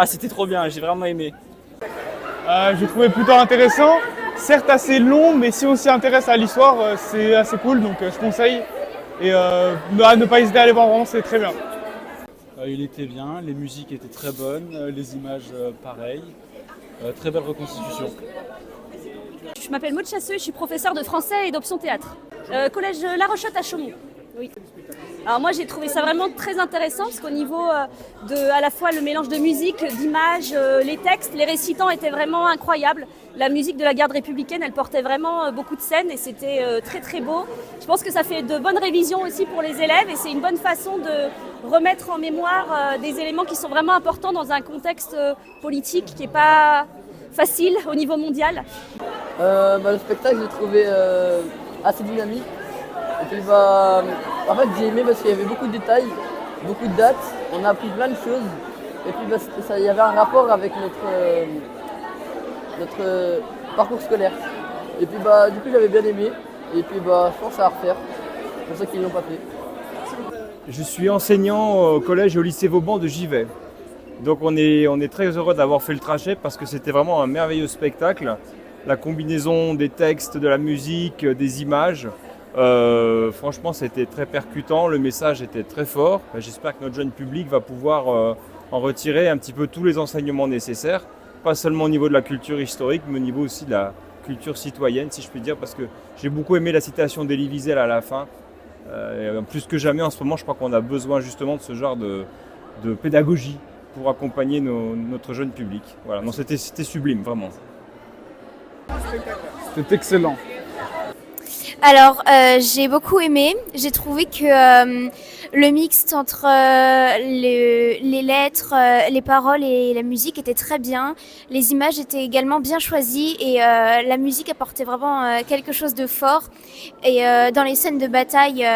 Ah, c'était trop bien, j'ai vraiment aimé. J'ai trouvé plutôt intéressant, certes assez long, mais si on s'y intéresse à l'histoire, c'est assez cool, donc je conseille. Et à ne pas hésiter à aller voir, vraiment, c'est très bien. Il était bien, les musiques étaient très bonnes, les images pareilles, très belle reconstitution. Je m'appelle Maud Chasseux, je suis professeure de français et d'option théâtre. Collège La Rochotte à Chaumont. Oui. Alors moi j'ai trouvé ça vraiment très intéressant parce qu'au niveau de à la fois le mélange de musique, d'images, les textes, les récitants étaient vraiment incroyables. La musique de la garde républicaine, elle portait vraiment beaucoup de scènes et c'était très très beau. Je pense que ça fait de bonnes révisions aussi pour les élèves et c'est une bonne façon de remettre en mémoire des éléments qui sont vraiment importants dans un contexte politique qui n'est pas facile au niveau mondial. Le spectacle, j'ai trouvé assez dynamique. Et puis en fait j'ai aimé parce qu'il y avait beaucoup de détails, beaucoup de dates, on a appris plein de choses. Et puis il y avait un rapport avec notre parcours scolaire. Et puis du coup j'avais bien aimé. Et puis je pense à refaire. C'est pour ça qu'ils ne l'ont pas fait. Je suis enseignant au collège et au lycée Vauban de Givet. Donc on est très heureux d'avoir fait le trajet parce que c'était vraiment un merveilleux spectacle. La combinaison des textes, de la musique, des images. Franchement, c'était très percutant, le message était très fort. J'espère que notre jeune public va pouvoir en retirer un petit peu tous les enseignements nécessaires, pas seulement au niveau de la culture historique, mais au niveau aussi de la culture citoyenne, si je puis dire, parce que j'ai beaucoup aimé la citation d'Elie Wiesel à la fin. Plus que jamais en ce moment, je crois qu'on a besoin justement de ce genre de pédagogie pour accompagner notre jeune public. Voilà, non, c'était sublime, vraiment. C'était excellent. Alors, j'ai beaucoup aimé. J'ai trouvé que le mixte entre les lettres, les paroles et la musique était très bien. Les images étaient également bien choisies et la musique apportait vraiment quelque chose de fort. Et dans les scènes de bataille,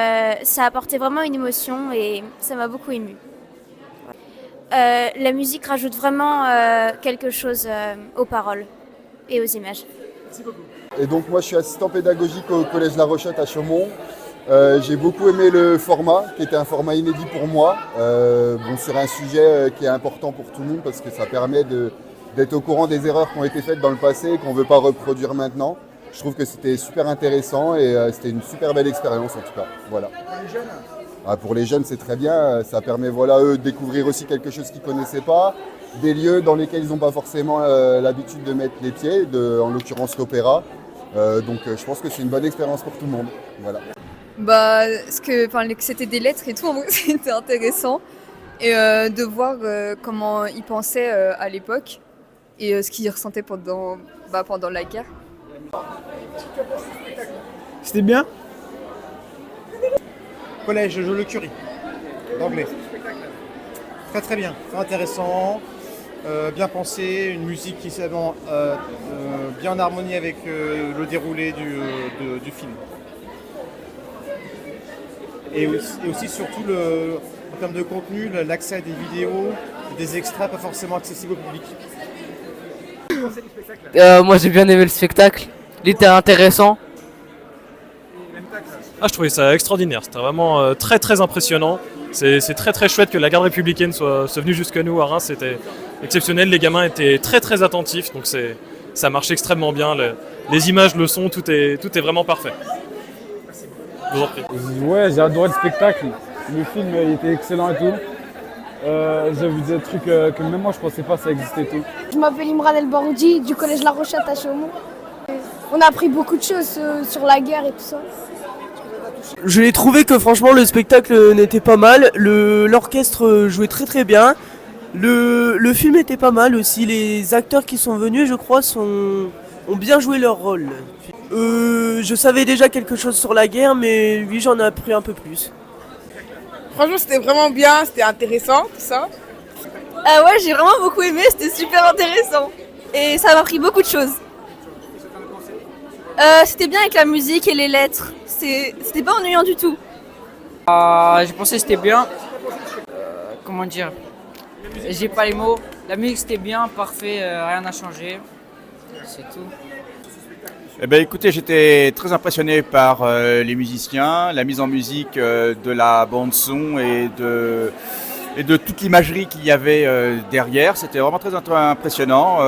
ça apportait vraiment une émotion et ça m'a beaucoup émue. La musique rajoute vraiment quelque chose aux paroles et aux images. Merci beaucoup. Et donc moi je suis assistant pédagogique au collège La Rochotte à Chaumont. J'ai beaucoup aimé le format, qui était un format inédit pour moi, sur un sujet qui est important pour tout le monde parce que ça permet d'être au courant des erreurs qui ont été faites dans le passé et qu'on ne veut pas reproduire maintenant. Je trouve que c'était super intéressant et c'était une super belle expérience en tout cas. Voilà. Pour les jeunes c'est très bien, ça permet eux de découvrir aussi quelque chose qu'ils ne connaissaient pas, des lieux dans lesquels ils n'ont pas forcément l'habitude de mettre les pieds, en l'occurrence l'opéra. Donc je pense que c'est une bonne expérience pour tout le monde. Voilà. Que c'était des lettres et tout, c'était intéressant. Et de voir comment ils pensaient à l'époque et ce qu'ils ressentaient pendant la guerre. C'était bien. Collège Jo Le Curie, d'anglais. Très très bien, très intéressant. Bien pensé, une musique qui est bien en harmonie avec le déroulé du film. Et aussi surtout en termes de contenu, l'accès à des vidéos, des extraits pas forcément accessibles au public. Moi j'ai bien aimé le spectacle, il était intéressant. Je trouvais ça extraordinaire, c'était vraiment très très impressionnant. C'est très très chouette que la garde républicaine soit venue jusqu'à nous à Reims, c'était exceptionnel, les gamins étaient très très attentifs, donc ça marche extrêmement bien, les images, le son, tout est vraiment parfait. Je vous en prie. Ouais, j'ai adoré le spectacle, le film il était excellent et tout. J'ai vu des trucs que même moi je pensais pas ça existait et tout. Je m'appelle Imran El Baroudi du collège La Rochotte à Chaumont. On a appris beaucoup de choses sur la guerre et tout ça. Je l'ai trouvé que franchement le spectacle n'était pas mal, l'orchestre jouait très très bien, le film était pas mal aussi, les acteurs qui sont venus je crois ont bien joué leur rôle. Je savais déjà quelque chose sur la guerre mais oui j'en ai appris un peu plus. Franchement c'était vraiment bien, c'était intéressant tout ça. Ouais, j'ai vraiment beaucoup aimé, c'était super intéressant et ça m'a appris beaucoup de choses. C'était bien avec la musique et les lettres. C'était pas ennuyant du tout. J'ai pensé que c'était bien. Comment dire? J'ai pas les mots. La musique c'était bien, parfait, rien n'a changé. C'est tout. Écoutez, j'étais très impressionné par les musiciens, la mise en musique de la bande son et et de toute l'imagerie qu'il y avait derrière. C'était vraiment très impressionnant.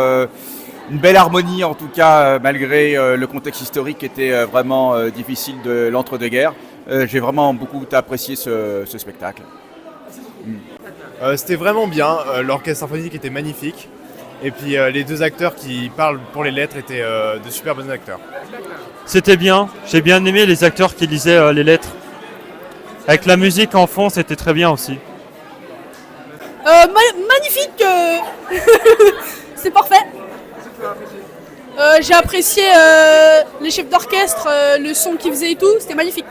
Une belle harmonie en tout cas, malgré le contexte historique qui était vraiment difficile de l'entre-deux-guerres. J'ai vraiment beaucoup apprécié ce spectacle. C'était vraiment bien, l'orchestre symphonique était magnifique. Et puis les deux acteurs qui parlent pour les lettres étaient de super bons acteurs. C'était bien, j'ai bien aimé les acteurs qui lisaient les lettres. Avec la musique en fond, c'était très bien aussi. Magnifique. C'est parfait. J'ai apprécié les chefs d'orchestre, le son qu'ils faisaient et tout, c'était magnifique.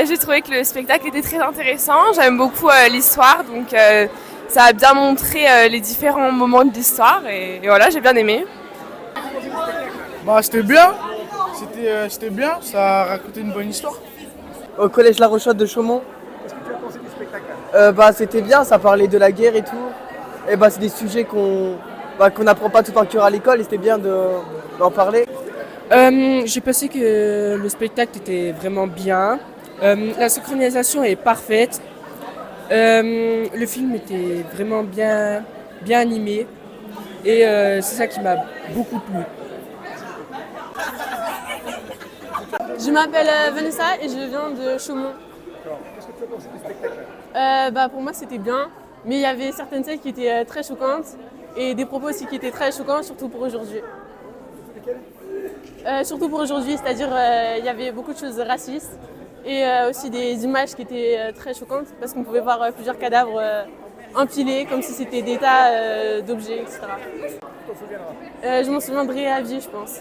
J'ai trouvé que le spectacle était très intéressant. J'aime beaucoup l'histoire, donc ça a bien montré les différents moments de l'histoire et voilà, j'ai bien aimé. C'était bien, c'était bien, ça racontait une bonne histoire. Au collège La Rochotte de Chaumont. Qu'est-ce que tu as pensé du spectacle? C'était bien, ça parlait de la guerre et tout. Et c'est des sujets qu'on n'apprend pas tout en cœur à l'école et c'était bien d'en parler. J'ai pensé que le spectacle était vraiment bien. La synchronisation est parfaite. Le film était vraiment bien animé. Et c'est ça qui m'a beaucoup plu. Je m'appelle Vanessa et je viens de Chaumont. Qu'est-ce que tu as pensé du spectacle? Pour moi c'était bien, mais il y avait certaines scènes qui étaient très choquantes et des propos aussi qui étaient très choquants, surtout pour aujourd'hui. Surtout pour aujourd'hui, c'est-à-dire il y avait beaucoup de choses racistes et aussi des images qui étaient très choquantes parce qu'on pouvait voir plusieurs cadavres empilés comme si c'était des tas d'objets, etc. Tu t'en souviendras? Je m'en souviendrai à vie, je pense.